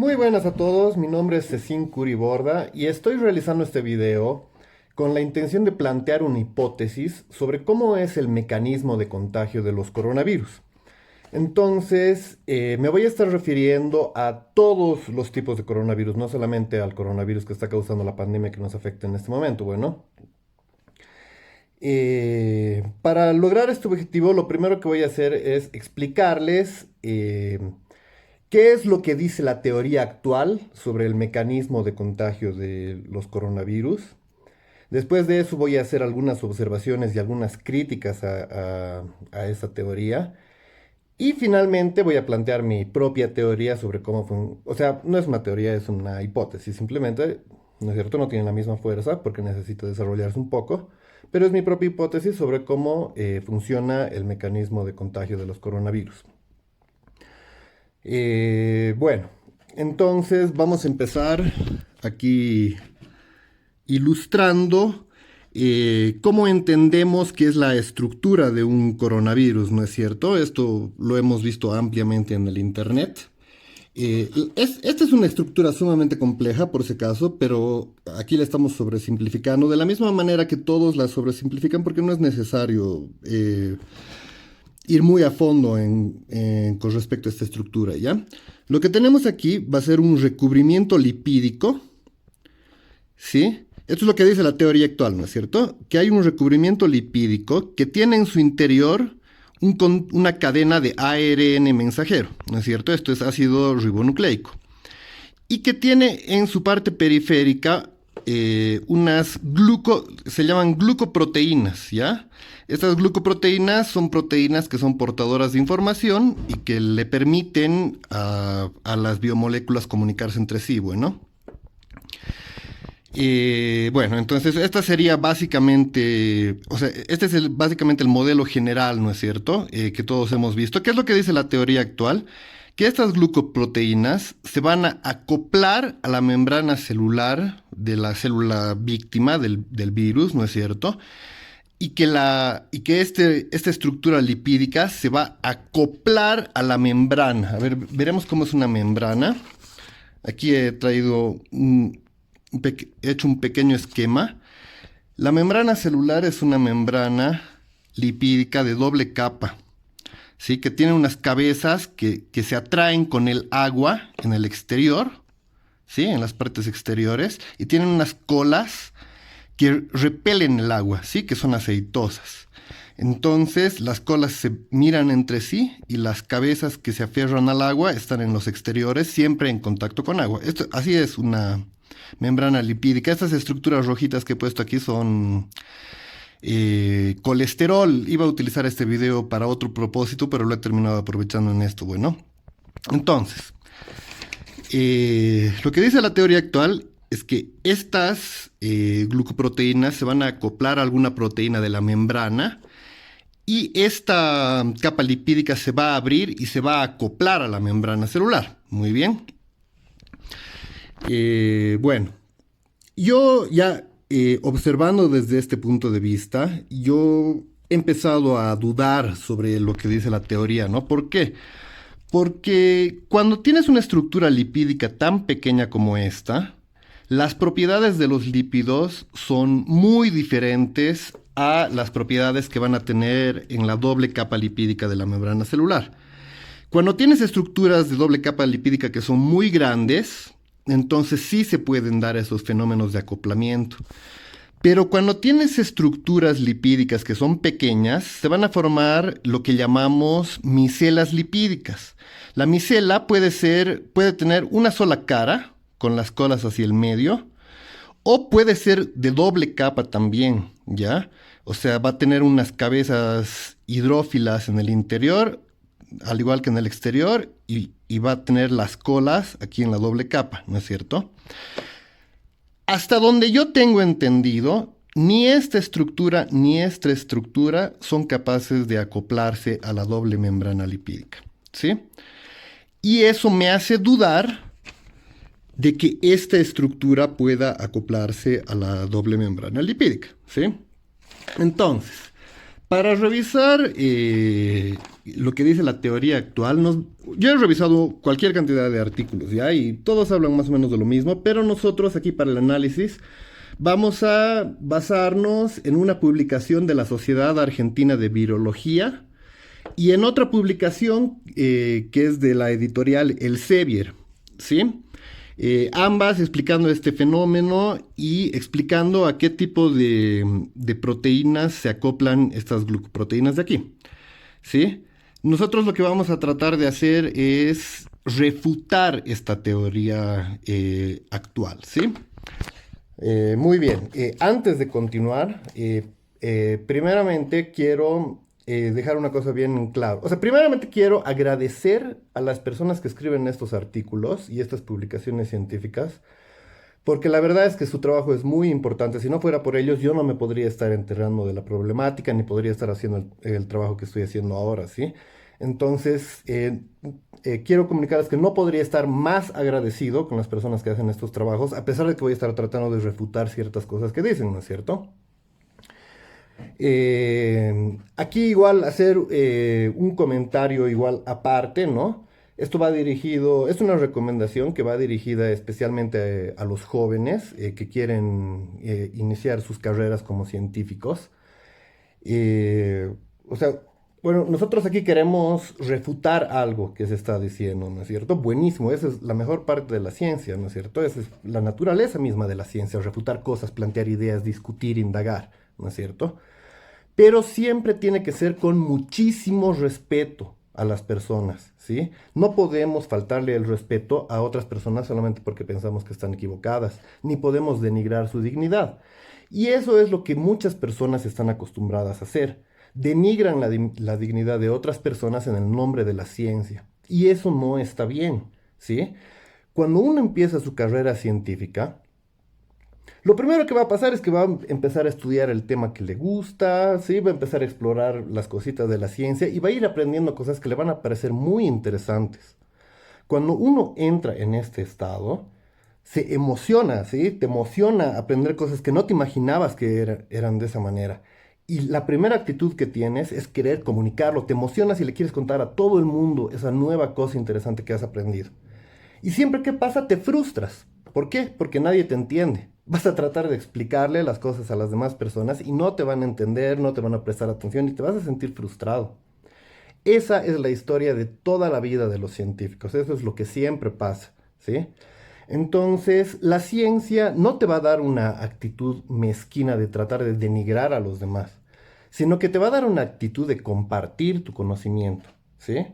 Muy buenas a todos, mi nombre es Cecín Curiborda y estoy realizando este video con la intención de plantear una hipótesis sobre cómo es el mecanismo de contagio de los coronavirus. Entonces, me voy a estar refiriendo a todos los tipos de coronavirus, no solamente al coronavirus que está causando la pandemia que nos afecta en este momento. Bueno, para lograr este objetivo, lo primero que voy a hacer es explicarles ¿qué es lo que dice la teoría actual sobre el mecanismo de contagio de los coronavirus? Después de eso voy a hacer algunas observaciones y algunas críticas a esa teoría. Y finalmente voy a plantear mi propia teoría sobre cómo fue. O sea, no es una teoría, es una hipótesis. Simplemente, ¿no es cierto? No tiene la misma fuerza porque necesita desarrollarse un poco. Pero es mi propia hipótesis sobre cómo funciona el mecanismo de contagio de los coronavirus. Bueno, entonces vamos a empezar aquí ilustrando cómo entendemos qué es la estructura de un coronavirus, ¿no es cierto? Esto lo hemos visto ampliamente en el Internet. Esta es una estructura sumamente compleja, por si acaso, pero aquí la estamos sobresimplificando de la misma manera que todos la sobresimplifican porque no es necesario ir muy a fondo con respecto a esta estructura, ¿ya? Lo que tenemos aquí va a ser un recubrimiento lipídico, ¿sí? Esto es lo que dice la teoría actual, ¿no es cierto? Que hay un recubrimiento lipídico que tiene en su interior una cadena de ARN mensajero, ¿no es cierto? Esto es ácido ribonucleico. Y que tiene en su parte periférica se llaman glucoproteínas, ¿ya? Estas glucoproteínas son proteínas que son portadoras de información y que le permiten a las biomoléculas comunicarse entre sí, bueno. Bueno, entonces esta sería básicamente, o sea, este es básicamente el modelo general, ¿no es cierto? Que todos hemos visto. ¿Qué es lo que dice la teoría actual? Que estas glucoproteínas se van a acoplar a la membrana celular de la célula víctima del virus, ¿no es cierto? Esta estructura lipídica se va a acoplar a la membrana. A ver, veremos cómo es una membrana. Aquí he traído he hecho un pequeño esquema. La membrana celular es una membrana lipídica de doble capa, ¿sí? Que tiene unas cabezas que se atraen con el agua en el exterior, ¿sí? En las partes exteriores, y tienen unas colas que repelen el agua, ¿sí? Que son aceitosas. Entonces las colas se miran entre sí y las cabezas que se aferran al agua están en los exteriores, siempre en contacto con agua. Así es una membrana lipídica. Estas estructuras rojitas que he puesto aquí son colesterol. Iba a utilizar este video para otro propósito, pero lo he terminado aprovechando en esto. Bueno, entonces, lo que dice la teoría actual es que estas glucoproteínas se van a acoplar a alguna proteína de la membrana y esta capa lipídica se va a abrir y se va a acoplar a la membrana celular. Muy bien. Bueno, yo ya observando desde este punto de vista, yo he empezado a dudar sobre lo que dice la teoría, ¿no? ¿Por qué? Porque cuando tienes una estructura lipídica tan pequeña como esta, las propiedades de los lípidos son muy diferentes a las propiedades que van a tener en la doble capa lipídica de la membrana celular. Cuando tienes estructuras de doble capa lipídica que son muy grandes, entonces sí se pueden dar esos fenómenos de acoplamiento. Pero cuando tienes estructuras lipídicas que son pequeñas, se van a formar lo que llamamos micelas lipídicas. La micela puede tener una sola cara, con las colas hacia el medio, o puede ser de doble capa también, ¿ya? O sea, va a tener unas cabezas hidrófilas en el interior, al igual que en el exterior, y va a tener las colas aquí en la doble capa, ¿no es cierto? Hasta donde yo tengo entendido, ni esta estructura ni esta estructura son capaces de acoplarse a la doble membrana lipídica, ¿sí? Y eso me hace dudar de que esta estructura pueda acoplarse a la doble membrana lipídica, ¿sí? Entonces, Para revisar lo que dice la teoría actual, yo he revisado cualquier cantidad de artículos, ¿ya? Y todos hablan más o menos de lo mismo, pero nosotros aquí para el análisis vamos a basarnos en una publicación de la Sociedad Argentina de Virología y en otra publicación que es de la editorial Elsevier, ¿sí? Ambas explicando este fenómeno y explicando a qué tipo de proteínas se acoplan estas glucoproteínas de aquí, ¿sí? Nosotros lo que vamos a tratar de hacer es refutar esta teoría actual, ¿sí? Muy bien, antes de continuar, primeramente quiero dejar una cosa bien en claro. O sea, primeramente quiero agradecer a las personas que escriben estos artículos y estas publicaciones científicas, porque la verdad es que su trabajo es muy importante. Si no fuera por ellos, yo no me podría estar enterando de la problemática, ni podría estar haciendo el trabajo que estoy haciendo ahora, ¿sí? Entonces, quiero comunicarles que no podría estar más agradecido con las personas que hacen estos trabajos, a pesar de que voy a estar tratando de refutar ciertas cosas que dicen, ¿no es cierto? Aquí igual hacer un comentario igual aparte, ¿no? Esto va dirigido, es una recomendación que va dirigida especialmente a los jóvenes que quieren iniciar sus carreras como científicos. Eh, o sea, bueno, nosotros aquí queremos refutar algo que se está diciendo, ¿no es cierto? Buenísimo, esa es la mejor parte de la ciencia, ¿no es cierto? Esa es la naturaleza misma de la ciencia, refutar cosas, plantear ideas, discutir, indagar, ¿no es cierto? Pero siempre tiene que ser con muchísimo respeto a las personas, ¿sí? No podemos faltarle el respeto a otras personas solamente porque pensamos que están equivocadas, ni podemos denigrar su dignidad. Y eso es lo que muchas personas están acostumbradas a hacer. Denigran la dignidad de otras personas en el nombre de la ciencia. Y eso no está bien, ¿sí? Cuando uno empieza su carrera científica, lo primero que va a pasar es que va a empezar a estudiar el tema que le gusta, ¿sí? Va a empezar a explorar las cositas de la ciencia y va a ir aprendiendo cosas que le van a parecer muy interesantes. Cuando uno entra en este estado, se emociona, ¿sí? Te emociona aprender cosas que no te imaginabas que eran de esa manera. Y la primera actitud que tienes es querer comunicarlo, te emocionas y le quieres contar a todo el mundo esa nueva cosa interesante que has aprendido. Y siempre que pasa te frustras. ¿Por qué? Porque nadie te entiende. Vas a tratar de explicarle las cosas a las demás personas y no te van a entender, no te van a prestar atención y te vas a sentir frustrado. Esa es la historia de toda la vida de los científicos. Eso es lo que siempre pasa, ¿sí? Entonces, la ciencia no te va a dar una actitud mezquina de tratar de denigrar a los demás, sino que te va a dar una actitud de compartir tu conocimiento, ¿sí?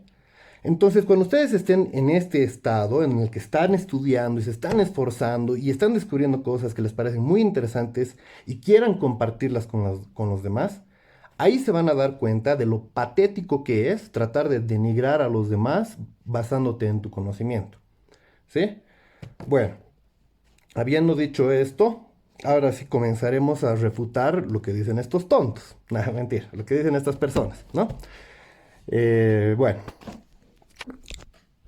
Entonces, cuando ustedes estén en este estado en el que están estudiando y se están esforzando y están descubriendo cosas que les parecen muy interesantes y quieran compartirlas con los demás, ahí se van a dar cuenta de lo patético que es tratar de denigrar a los demás basándote en tu conocimiento. ¿Sí? Bueno, habiendo dicho esto, ahora sí comenzaremos a refutar lo que dicen estos tontos. Nada, mentira, lo que dicen estas personas, ¿no? Bueno,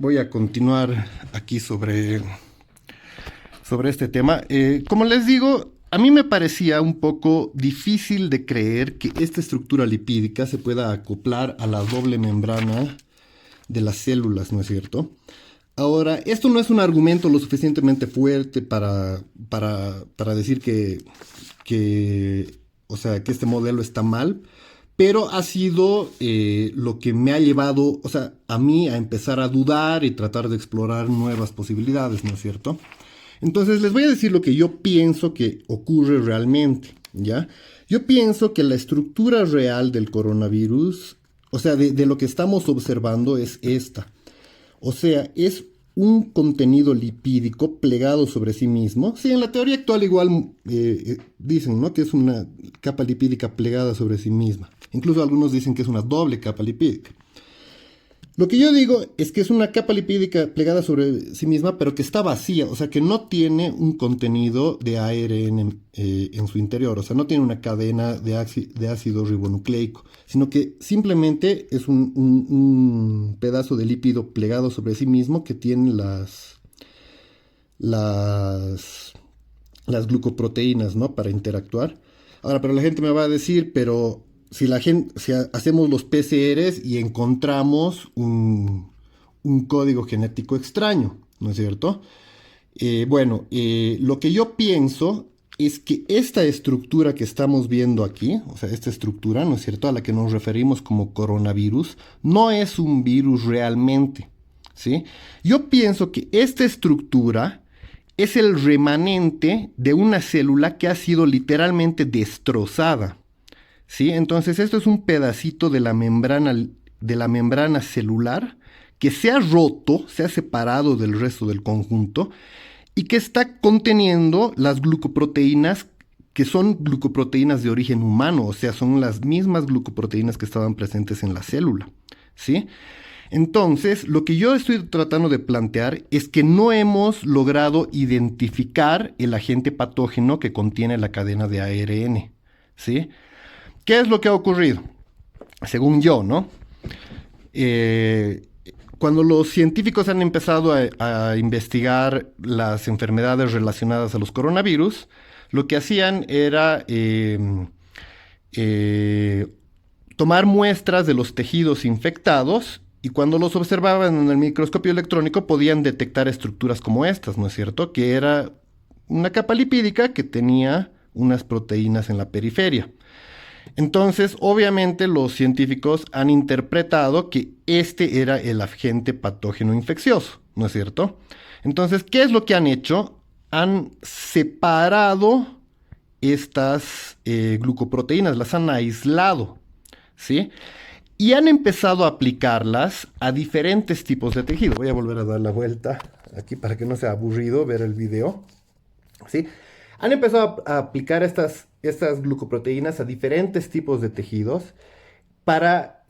voy a continuar aquí sobre este tema. Como les digo, a mí me parecía un poco difícil de creer que esta estructura lipídica se pueda acoplar a la doble membrana de las células, ¿no es cierto? Ahora, esto no es un argumento lo suficientemente fuerte para decir o sea, que este modelo está mal, pero ha sido lo que me ha llevado, o sea, a mí a empezar a dudar y tratar de explorar nuevas posibilidades, ¿no es cierto? Entonces les voy a decir lo que yo pienso que ocurre realmente, ¿ya? Yo pienso que la estructura real del coronavirus, o sea, de lo que estamos observando es esta. O sea, es un contenido lipídico plegado sobre sí mismo. Sí, en la teoría actual igual dicen, ¿no? Que es una capa lipídica plegada sobre sí misma. Incluso algunos dicen que es una doble capa lipídica. Lo que yo digo es que es una capa lipídica plegada sobre sí misma, pero que está vacía, o sea, que no tiene un contenido de ARN en su interior, o sea, no tiene una cadena de ácido ribonucleico, sino que simplemente es un pedazo de lípido plegado sobre sí mismo que tiene las glucoproteínas, ¿no? Para interactuar. Ahora, pero la gente me va a decir, pero si hacemos los PCRs y encontramos un código genético extraño, ¿no es cierto? Lo que yo pienso es que esta estructura que estamos viendo aquí, o sea, esta estructura, ¿no es cierto?, a la que nos referimos como coronavirus, no es un virus realmente, ¿sí? Yo pienso que esta estructura es el remanente de una célula que ha sido literalmente destrozada, ¿sí? Entonces, esto es un pedacito de la membrana celular que se ha roto, se ha separado del resto del conjunto y que está conteniendo las glucoproteínas que son glucoproteínas de origen humano, o sea, son las mismas glucoproteínas que estaban presentes en la célula, ¿sí? Entonces, lo que yo estoy tratando de plantear es que no hemos logrado identificar el agente patógeno que contiene la cadena de ARN, ¿sí? ¿Qué es lo que ha ocurrido? Según yo, ¿no? Cuando los científicos han empezado a investigar las enfermedades relacionadas a los coronavirus, lo que hacían era tomar muestras de los tejidos infectados y cuando los observaban en el microscopio electrónico podían detectar estructuras como estas, ¿no es cierto? Que era una capa lipídica que tenía unas proteínas en la periferia. Entonces, obviamente, los científicos han interpretado que este era el agente patógeno infeccioso, ¿no es cierto? Entonces, ¿qué es lo que han hecho? Han separado estas glucoproteínas, las han aislado, ¿sí? Y han empezado a aplicarlas a diferentes tipos de tejido. Voy a volver a dar la vuelta aquí para que no sea aburrido ver el video, ¿sí? Han empezado a aplicar estas glucoproteínas a diferentes tipos de tejidos para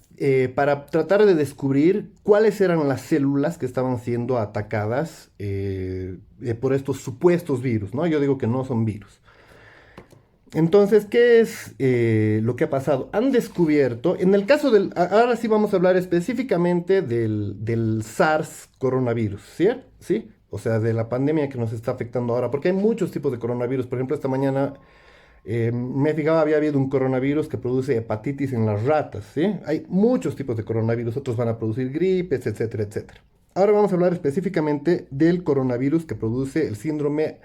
tratar de descubrir cuáles eran las células que estaban siendo atacadas por estos supuestos virus, ¿no? Yo digo que no son virus. Entonces, ¿qué es lo que ha pasado? Han descubierto, en el caso del, ahora sí vamos a hablar específicamente del SARS coronavirus, ¿sí? ¿Sí? O sea, de la pandemia que nos está afectando ahora, porque hay muchos tipos de coronavirus. Por ejemplo, esta mañana me fijaba, había habido un coronavirus que produce hepatitis en las ratas, ¿sí? Hay muchos tipos de coronavirus, otros van a producir gripes, etcétera, etcétera. Ahora vamos a hablar específicamente del coronavirus que produce el síndrome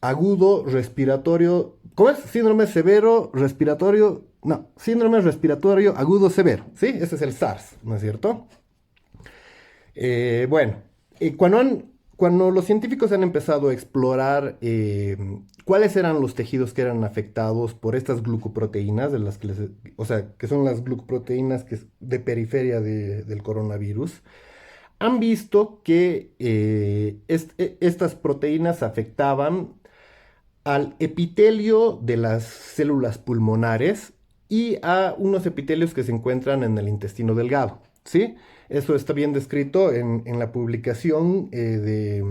agudo respiratorio, ¿cómo es? Síndrome severo respiratorio, no, síndrome respiratorio agudo severo, ¿sí? Ese es el SARS, ¿no es cierto? Bueno, cuando los científicos han empezado a explorar cuáles eran los tejidos que eran afectados por estas glucoproteínas, de las que o sea, que son las glucoproteínas de periferia del coronavirus, han visto que estas proteínas afectaban al epitelio de las células pulmonares y a unos epitelios que se encuentran en el intestino delgado, ¿sí? Eso está bien descrito en la publicación de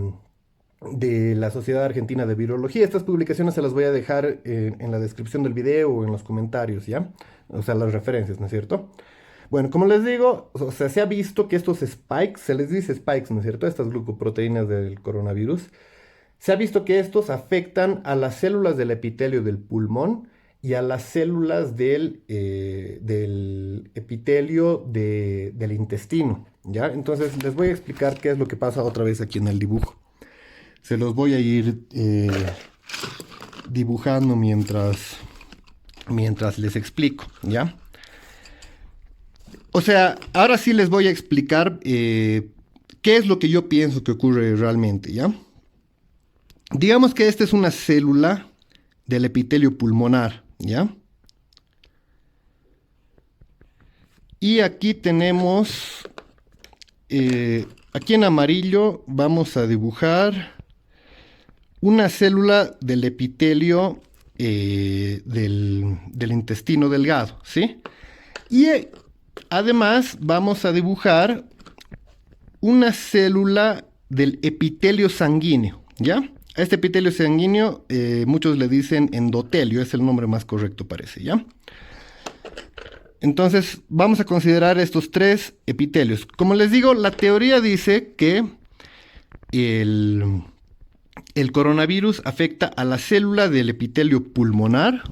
la Sociedad Argentina de Virología. Estas publicaciones se las voy a dejar en la descripción del video o en los comentarios, ¿ya? O sea, las referencias, ¿no es cierto? Bueno, como les digo, o sea, se ha visto que estos spikes, se les dice spikes, ¿no es cierto? Estas glucoproteínas del coronavirus, se ha visto que estos afectan a las células del epitelio del pulmón y a las células del epitelio del intestino, ¿ya? Entonces les voy a explicar qué es lo que pasa otra vez aquí en el dibujo. Se los voy a ir dibujando mientras les explico, ¿ya? O sea, ahora sí les voy a explicar qué es lo que yo pienso que ocurre realmente, ¿ya? Digamos que esta es una célula del epitelio pulmonar, ¿ya? Y aquí tenemos, aquí en amarillo vamos a dibujar una célula del epitelio del intestino delgado, ¿sí? Y además vamos a dibujar una célula del epitelio sanguíneo, ¿ya? A este epitelio sanguíneo muchos le dicen endotelio, es el nombre más correcto parece, ¿ya? Entonces vamos a considerar estos tres epitelios. Como les digo, la teoría dice que el coronavirus afecta a la célula del epitelio pulmonar,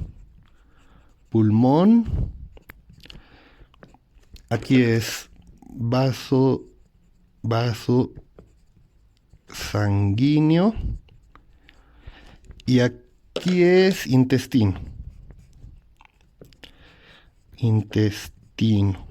pulmón, Aquí es vaso sanguíneo y aquí es intestino. Intestino.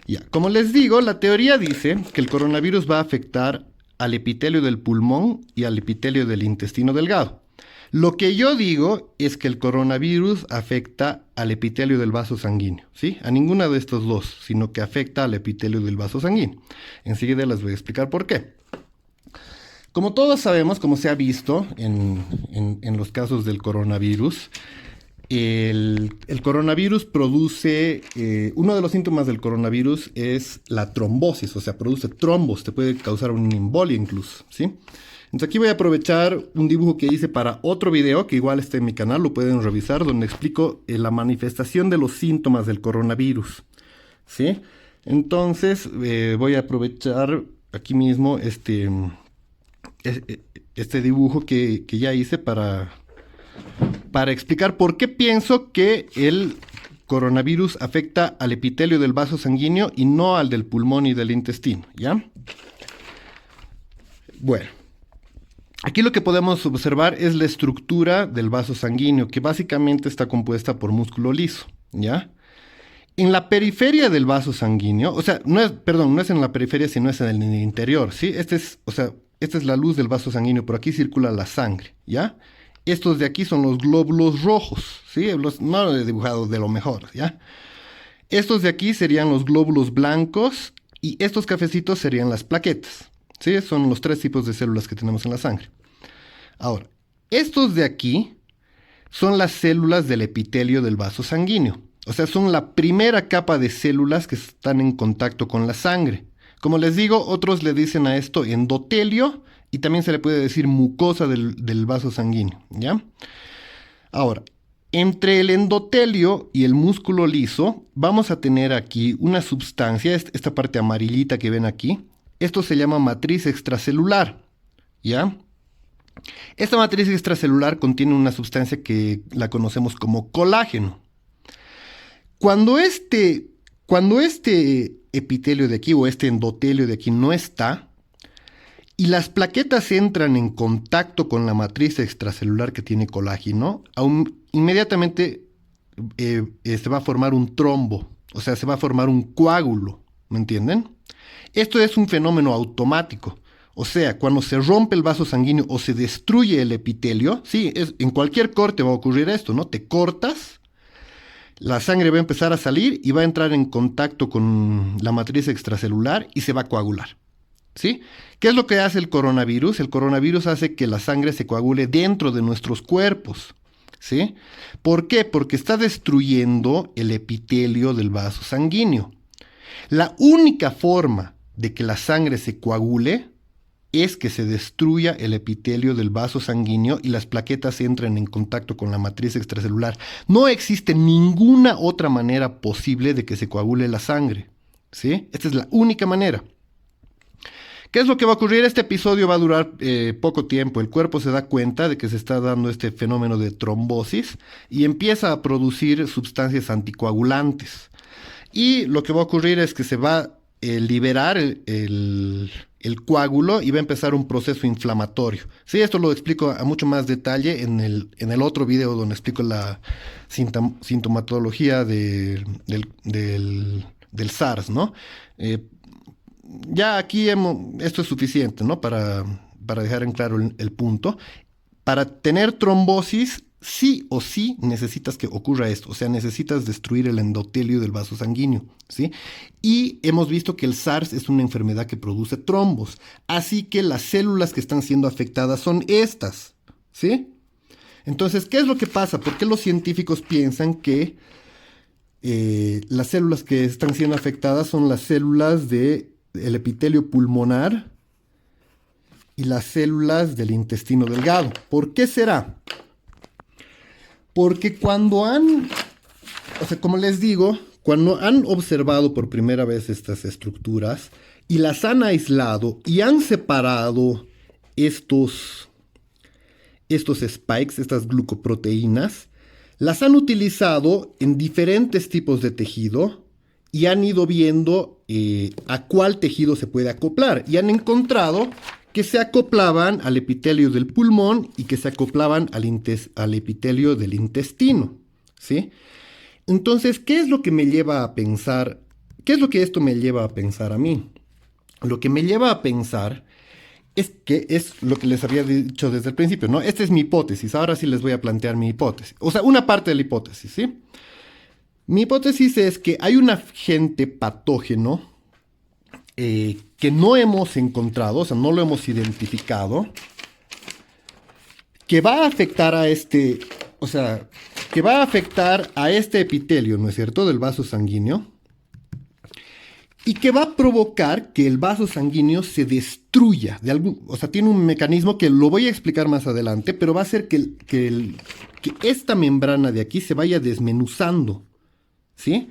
Ya, como les digo, la teoría dice que el coronavirus va a afectar al epitelio del pulmón y al epitelio del intestino delgado. Lo que yo digo es que el coronavirus afecta al epitelio del vaso sanguíneo, ¿sí? A ninguna de estos dos, sino que afecta al epitelio del vaso sanguíneo. Enseguida les voy a explicar por qué. Como todos sabemos, como se ha visto en los casos del coronavirus, el coronavirus produce, uno de los síntomas del coronavirus es la trombosis, o sea, produce trombos, te puede causar una embolia incluso, ¿sí? Entonces aquí voy a aprovechar un dibujo que hice para otro video, que igual está en mi canal, lo pueden revisar, donde explico la manifestación de los síntomas del coronavirus, ¿sí? Entonces voy a aprovechar aquí mismo este dibujo que ya hice para explicar por qué pienso que el coronavirus afecta al epitelio del vaso sanguíneo y no al del pulmón y del intestino, ¿ya? Bueno, aquí lo que podemos observar es la estructura del vaso sanguíneo, que básicamente está compuesta por músculo liso, ¿ya? En la periferia del vaso sanguíneo, o sea, no es en la periferia, sino es en el interior, ¿sí? Esta es la luz del vaso sanguíneo, por aquí circula la sangre, ¿ya? Estos de aquí son los glóbulos rojos, ¿sí? No lo he dibujado de lo mejor, ¿ya? Estos de aquí serían los glóbulos blancos y estos cafecitos serían las plaquetas, ¿sí? Son los tres tipos de células que tenemos en la sangre. Ahora, estos de aquí son las células del epitelio del vaso sanguíneo. O sea, son la primera capa de células que están en contacto con la sangre. Como les digo, otros le dicen a esto endotelio y también se le puede decir mucosa del vaso sanguíneo, ¿ya? Ahora, entre el endotelio y el músculo liso vamos a tener aquí una sustancia, esta parte amarillita que ven aquí. Esto se llama matriz extracelular, ¿ya? Esta matriz extracelular contiene una sustancia que la conocemos como colágeno. Cuando este epitelio de aquí o este endotelio de aquí no está y las plaquetas entran en contacto con la matriz extracelular que tiene colágeno, inmediatamente se va a formar un trombo, o sea, se va a formar un coágulo, ¿me entienden? Esto es un fenómeno automático. O sea, cuando se rompe el vaso sanguíneo o se destruye el epitelio, sí, en cualquier corte va a ocurrir esto, ¿no? Te cortas, la sangre va a empezar a salir y va a entrar en contacto con la matriz extracelular y se va a coagular, ¿sí? ¿Qué es lo que hace el coronavirus? El coronavirus hace que la sangre se coagule dentro de nuestros cuerpos, ¿sí? ¿Por qué? Porque está destruyendo el epitelio del vaso sanguíneo. La única forma de que la sangre se coagule es que se destruya el epitelio del vaso sanguíneo y las plaquetas entren en contacto con la matriz extracelular. No existe ninguna otra manera posible de que se coagule la sangre, ¿sí? Esta es la única manera. ¿Qué es lo que va a ocurrir? Este episodio va a durar poco tiempo. El cuerpo se da cuenta de que se está dando este fenómeno de trombosis y empieza a producir sustancias anticoagulantes. Y lo que va a ocurrir es que se va a liberar el coágulo y va a empezar un proceso inflamatorio. Sí, esto lo explico a mucho más detalle en el otro video donde explico la sintomatología del SARS, ¿no? Ya aquí esto es suficiente, ¿no? Para dejar en claro el punto. Para tener trombosis, sí o sí necesitas que ocurra esto. O sea, necesitas destruir el endotelio del vaso sanguíneo, ¿sí? Y hemos visto que el SARS es una enfermedad que produce trombos. Así que las células que están siendo afectadas son estas, ¿sí? Entonces, ¿qué es lo que pasa? ¿Por qué los científicos piensan que las células que están siendo afectadas son las células del epitelio pulmonar y las células del intestino delgado? ¿Por qué será? Porque como les digo, cuando han observado por primera vez estas estructuras y las han aislado y han separado estos spikes, estas glucoproteínas, las han utilizado en diferentes tipos de tejido y han ido viendo a cuál tejido se puede acoplar. Y han encontrado que se acoplaban al epitelio del pulmón y que se acoplaban al epitelio del intestino, ¿sí? Entonces, ¿qué es lo que me lleva a pensar? ¿Qué es lo que esto me lleva a pensar a mí? Lo que me lleva a pensar es que es lo que les había dicho desde el principio, ¿no? Esta es mi hipótesis, ahora sí les voy a plantear mi hipótesis. O sea, una parte de la hipótesis, ¿sí? Mi hipótesis es que hay un agente patógeno que no hemos encontrado, o sea, no lo hemos identificado, que va a afectar a este, o sea, que va a afectar a este epitelio, ¿no es cierto?, del vaso sanguíneo, y que va a provocar que el vaso sanguíneo se destruya, o sea, tiene un mecanismo que lo voy a explicar más adelante, pero va a hacer que esta membrana de aquí se vaya desmenuzando, ¿sí?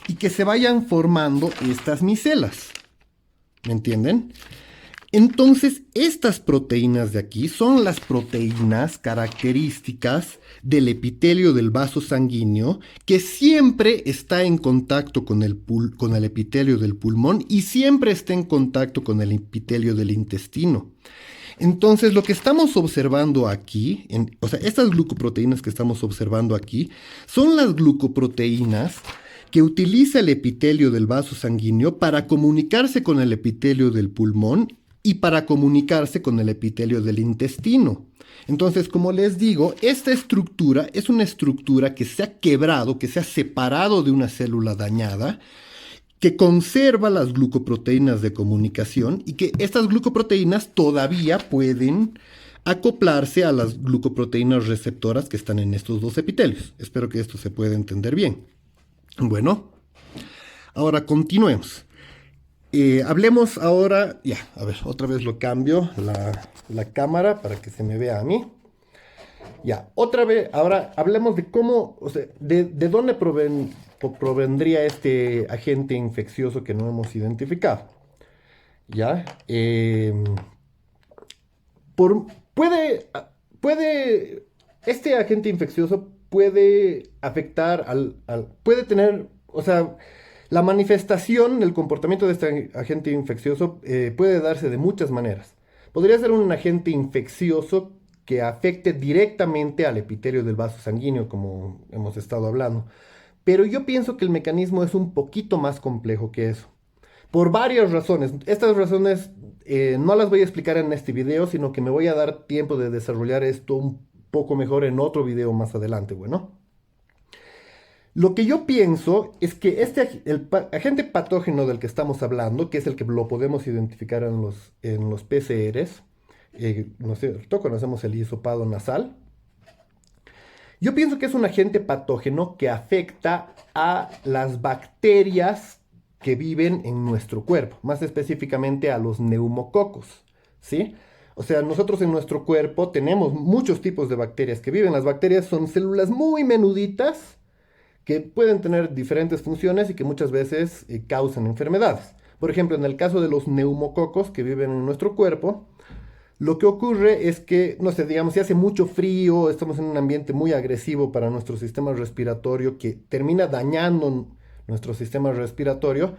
Y que se vayan formando estas micelas, ¿me entienden? Entonces, estas proteínas de aquí son las proteínas características del epitelio del vaso sanguíneo que siempre está en contacto con el epitelio del pulmón y siempre está en contacto con el epitelio del intestino. Entonces, lo que estamos observando aquí, o sea, estas glucoproteínas que estamos observando aquí, son las glucoproteínas que utiliza el epitelio del vaso sanguíneo para comunicarse con el epitelio del pulmón y para comunicarse con el epitelio del intestino. Entonces, como les digo, esta estructura es una estructura que se ha quebrado, que se ha separado de una célula dañada, que conserva las glucoproteínas de comunicación y que estas glucoproteínas todavía pueden acoplarse a las glucoproteínas receptoras que están en estos dos epitelios. Espero que esto se pueda entender bien. Bueno, ahora continuemos. Hablemos ahora, ya, a ver, otra vez lo cambio la cámara para que se me vea a mí. Ya, otra vez, ahora hablemos de cómo, o sea, de dónde provendría este agente infeccioso que no hemos identificado. Ya, por, puede, puede, este agente infeccioso puede afectar puede tener, o sea, la manifestación, el comportamiento de este agente infeccioso puede darse de muchas maneras. Podría ser un agente infeccioso que afecte directamente al epitelio del vaso sanguíneo, como hemos estado hablando. Pero yo pienso que el mecanismo es un poquito más complejo que eso. Por varias razones. Estas razones no las voy a explicar en este video, sino que me voy a dar tiempo de desarrollar esto un poco mejor en otro video más adelante, bueno. Lo que yo pienso es que el agente patógeno del que estamos hablando, que es el que lo podemos identificar en los PCRs, ¿no es cierto? Conocemos el hisopado nasal. Yo pienso que es un agente patógeno que afecta a las bacterias que viven en nuestro cuerpo, más específicamente a los neumococos, ¿sí? O sea, nosotros en nuestro cuerpo tenemos muchos tipos de bacterias que viven. Las bacterias son células muy menuditas que pueden tener diferentes funciones y que muchas veces causan enfermedades. Por ejemplo, en el caso de los neumococos que viven en nuestro cuerpo, lo que ocurre es que, no sé, digamos, si hace mucho frío, estamos en un ambiente muy agresivo para nuestro sistema respiratorio que termina dañando nuestro sistema respiratorio,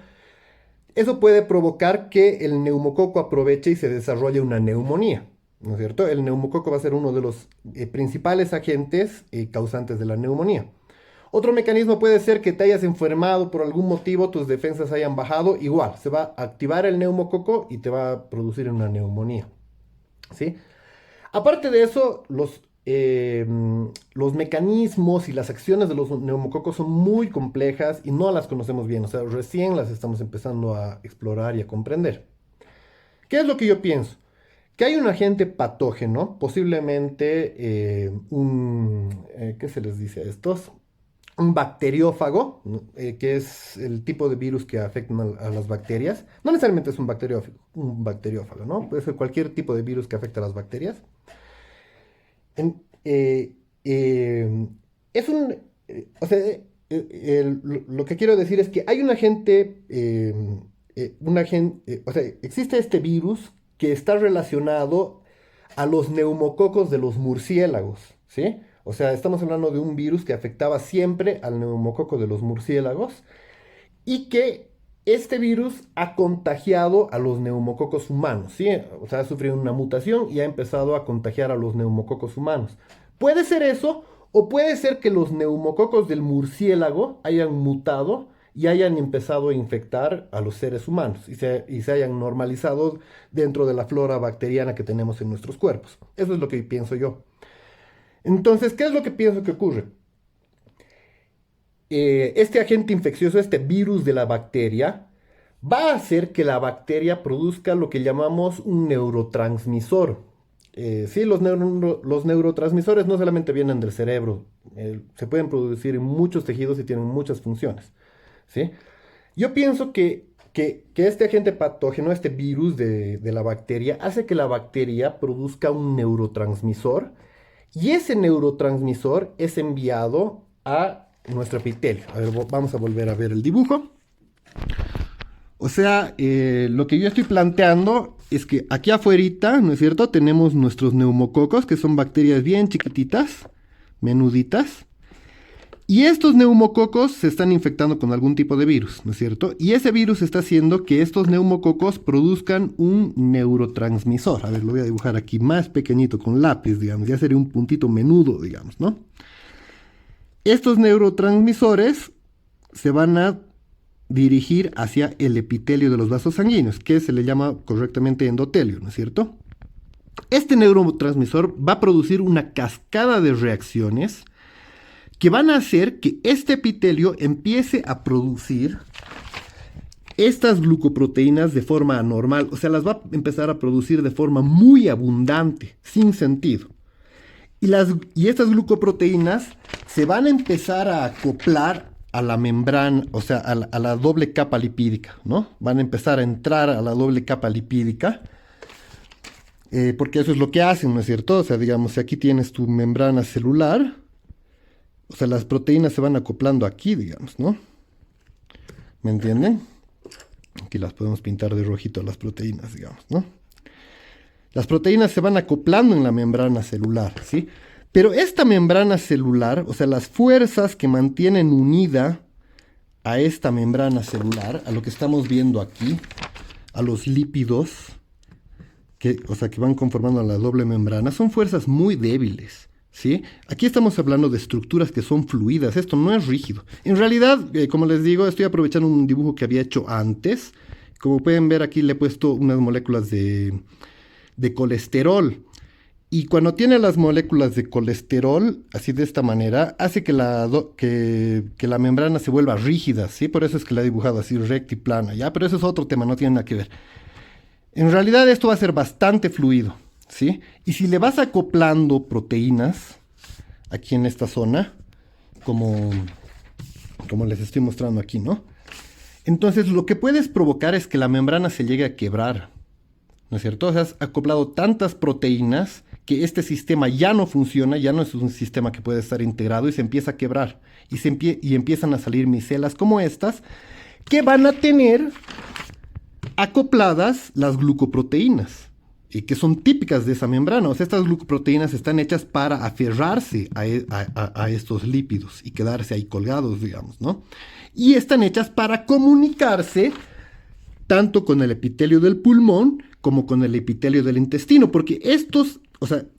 eso puede provocar que el neumococo aproveche y se desarrolle una neumonía, ¿no es cierto? El neumococo va a ser uno de los principales agentes causantes de la neumonía. Otro mecanismo puede ser que te hayas enfermado por algún motivo, tus defensas hayan bajado, igual, se va a activar el neumococo y te va a producir una neumonía, ¿sí? Aparte de eso, los mecanismos y las acciones de los neumococos son muy complejas y no las conocemos bien, o sea, recién las estamos empezando a explorar y a comprender. ¿Qué es lo que yo pienso? Que hay un agente patógeno, posiblemente ¿qué se les dice a estos? Un bacteriófago, ¿no? Que es el tipo de virus que afectan a las bacterias. No necesariamente es un bacteriófago, ¿no? Puede ser cualquier tipo de virus que afecta a las bacterias. En- eh, eh, es o sea, lo que quiero decir es que hay o sea, existe este virus que está relacionado a los neumococos de los murciélagos, ¿sí? O sea, estamos hablando de un virus que afectaba siempre al neumococo de los murciélagos y que este virus ha contagiado a los neumococos humanos, ¿sí? O sea, ha sufrido una mutación y ha empezado a contagiar a los neumococos humanos. Puede ser eso, o puede ser que los neumococos del murciélago hayan mutado y hayan empezado a infectar a los seres humanos y se hayan normalizado dentro de la flora bacteriana que tenemos en nuestros cuerpos. Eso es lo que pienso yo. Entonces, ¿qué es lo que pienso que ocurre? Este agente infeccioso, este virus de la bacteria, va a hacer que la bacteria produzca lo que llamamos un neurotransmisor. Sí, los neurotransmisores no solamente vienen del cerebro, se pueden producir en muchos tejidos y tienen muchas funciones. ¿Sí? Yo pienso que este agente patógeno, este virus de la bacteria, hace que la bacteria produzca un neurotransmisor y ese neurotransmisor es enviado a nuestro epitelio. A ver, vamos a volver a ver el dibujo. O sea, lo que yo estoy planteando es que aquí afuera, ¿no es cierto? Tenemos nuestros neumococos, que son bacterias bien chiquititas, menuditas. Y estos neumococos se están infectando con algún tipo de virus, ¿no es cierto? Y ese virus está haciendo que estos neumococos produzcan un neurotransmisor. A ver, lo voy a dibujar aquí más pequeñito con lápiz, digamos. Ya sería un puntito menudo, digamos, ¿no? Estos neurotransmisores se van a dirigir hacia el epitelio de los vasos sanguíneos, que se le llama correctamente endotelio, ¿no es cierto? Este neurotransmisor va a producir una cascada de reacciones que van a hacer que este epitelio empiece a producir estas glucoproteínas de forma anormal. O sea, las va a empezar a producir de forma muy abundante, sin sentido. Y estas glucoproteínas se van a empezar a acoplar a la membrana, o sea, a la doble capa lipídica, ¿no? Van a empezar a entrar a la doble capa lipídica, porque eso es lo que hacen, ¿no es cierto? O sea, digamos, si aquí tienes tu membrana celular, o sea, las proteínas se van acoplando aquí, digamos, ¿no? ¿Me entienden? Aquí las podemos pintar de rojito las proteínas, digamos, ¿no? Las proteínas se van acoplando en la membrana celular, ¿sí? Pero esta membrana celular, o sea, las fuerzas que mantienen unida a esta membrana celular, a lo que estamos viendo aquí, a los lípidos, o sea, que van conformando la doble membrana, son fuerzas muy débiles. ¿Sí? Aquí estamos hablando de estructuras que son fluidas, esto no es rígido. En realidad, como les digo, estoy aprovechando un dibujo que había hecho antes. Como pueden ver, aquí le he puesto unas moléculas de colesterol. Y cuando tiene las moléculas de colesterol, así de esta manera, hace que la membrana se vuelva rígida, ¿sí? Por eso es que la he dibujado así recta y plana, ¿ya? Pero eso es otro tema, no tiene nada que ver. En realidad esto va a ser bastante fluido, ¿sí? Y si le vas acoplando proteínas aquí en esta zona, como les estoy mostrando aquí, ¿no? Entonces lo que puedes provocar es que la membrana se llegue a quebrar, ¿no es cierto? O sea, has acoplado tantas proteínas que este sistema ya no funciona, ya no es un sistema que puede estar integrado y se empieza a quebrar. Y empiezan a salir micelas como estas, que van a tener acopladas las glucoproteínas, que son típicas de esa membrana. O sea, estas glucoproteínas están hechas para aferrarse a estos lípidos y quedarse ahí colgados, digamos, ¿no? Y están hechas para comunicarse tanto con el epitelio del pulmón como con el epitelio del intestino, porque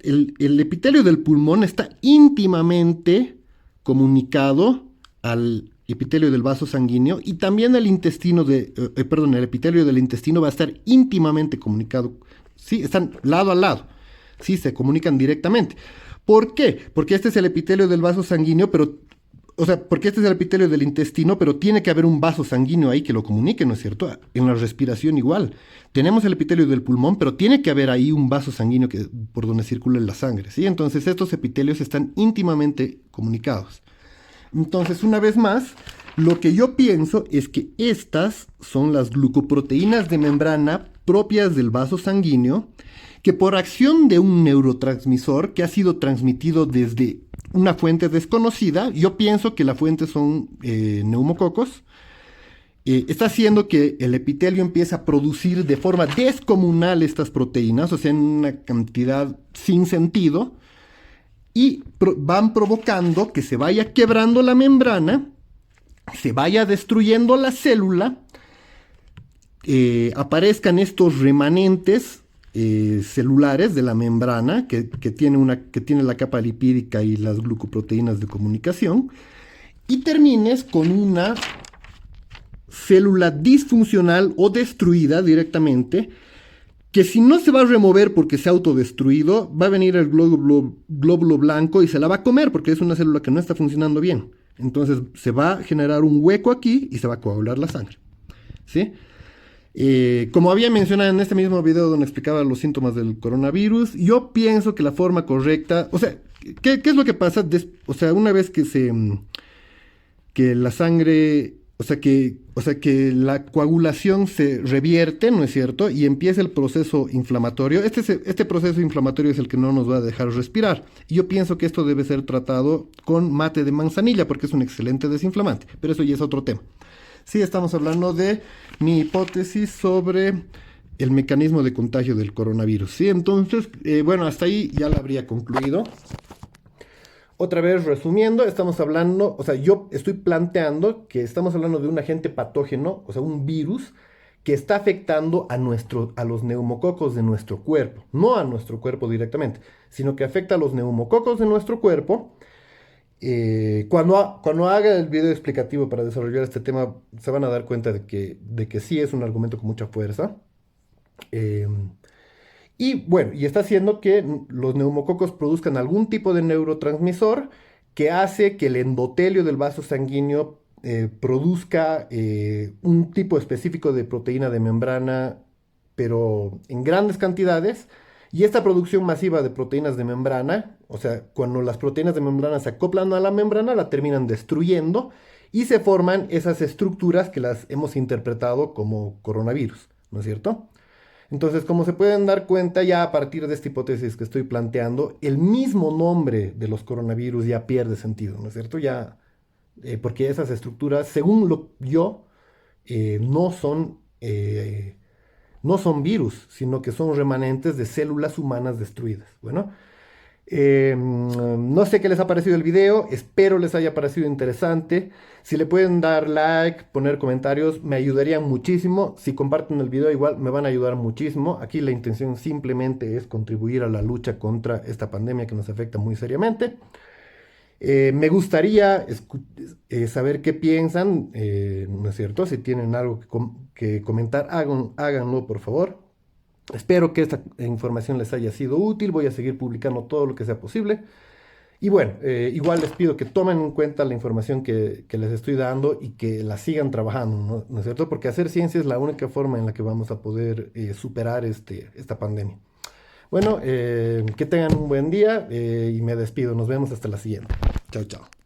el epitelio del pulmón está íntimamente comunicado al epitelio del vaso sanguíneo y también el el epitelio del intestino va a estar íntimamente comunicado, ¿sí? Están lado a lado, ¿sí? Se comunican directamente. ¿Por qué? Porque este es el epitelio del vaso sanguíneo, porque este es el epitelio del intestino, pero tiene que haber un vaso sanguíneo ahí que lo comunique, ¿no es cierto? En la respiración igual. Tenemos el epitelio del pulmón, pero tiene que haber ahí un vaso sanguíneo por donde circula la sangre, ¿sí? Entonces estos epitelios están íntimamente comunicados. Entonces, una vez más, lo que yo pienso es que estas son las glucoproteínas de membrana propias del vaso sanguíneo, que por acción de un neurotransmisor que ha sido transmitido desde una fuente desconocida, yo pienso que la fuente son neumococos, está haciendo que el epitelio empiece a producir de forma descomunal estas proteínas, o sea, en una cantidad sin sentido, y van provocando que se vaya quebrando la membrana, se vaya destruyendo la célula, aparezcan estos remanentes celulares de la membrana que tiene la capa lipídica y las glucoproteínas de comunicación, y termines con una célula disfuncional o destruida directamente, que si no se va a remover porque se ha autodestruido, va a venir el glóbulo blanco y se la va a comer porque es una célula que no está funcionando bien. Entonces se va a generar un hueco aquí y se va a coagular la sangre, ¿sí? Como había mencionado en este mismo video donde explicaba los síntomas del coronavirus, yo pienso que la forma correcta, o sea, ¿qué es lo que pasa? O sea, una vez que la sangre, o sea, que la coagulación se revierte, ¿no es cierto? Y empieza el proceso inflamatorio. Este proceso inflamatorio es el que no nos va a dejar respirar. Y yo pienso que esto debe ser tratado con mate de manzanilla porque es un excelente desinflamante. Pero eso ya es otro tema. Sí, estamos hablando de mi hipótesis sobre el mecanismo de contagio del coronavirus. Sí, entonces, bueno, hasta ahí ya la habría concluido. Otra vez resumiendo, estamos hablando, o sea, yo estoy planteando que estamos hablando de un agente patógeno, o sea, un virus que está afectando a los neumococos de nuestro cuerpo, no a nuestro cuerpo directamente, sino que afecta a los neumococos de nuestro cuerpo. Cuando haga el video explicativo para desarrollar este tema, se van a dar cuenta de que sí es un argumento con mucha fuerza. Eh, y bueno, y está haciendo que los neumococos produzcan algún tipo de neurotransmisor que hace que el endotelio del vaso sanguíneo produzca un tipo específico de proteína de membrana, pero en grandes cantidades. Y esta producción masiva de proteínas de membrana, o sea, cuando las proteínas de membrana se acoplan a la membrana, la terminan destruyendo y se forman esas estructuras que las hemos interpretado como coronavirus, ¿no es cierto? Entonces, como se pueden dar cuenta, ya a partir de esta hipótesis que estoy planteando, el mismo nombre de los coronavirus ya pierde sentido, ¿no es cierto? Ya, porque esas estructuras, según yo, no son, no son virus, sino que son remanentes de células humanas destruidas. Bueno, no sé qué les ha parecido el video, espero les haya parecido interesante. Si le pueden dar like, poner comentarios, me ayudarían muchísimo. Si comparten el video igual me van a ayudar muchísimo. Aquí la intención simplemente es contribuir a la lucha contra esta pandemia que nos afecta muy seriamente. Me gustaría saber qué piensan, ¿no es cierto? Si tienen algo que comentar, háganlo por favor. Espero que esta información les haya sido útil. Voy a seguir publicando todo lo que sea posible. Y bueno, igual les pido que tomen en cuenta la información que les estoy dando y que la sigan trabajando, ¿no es cierto? Porque hacer ciencia es la única forma en la que vamos a poder superar esta pandemia. Bueno, que tengan un buen día y me despido. Nos vemos hasta la siguiente. Chao, chao.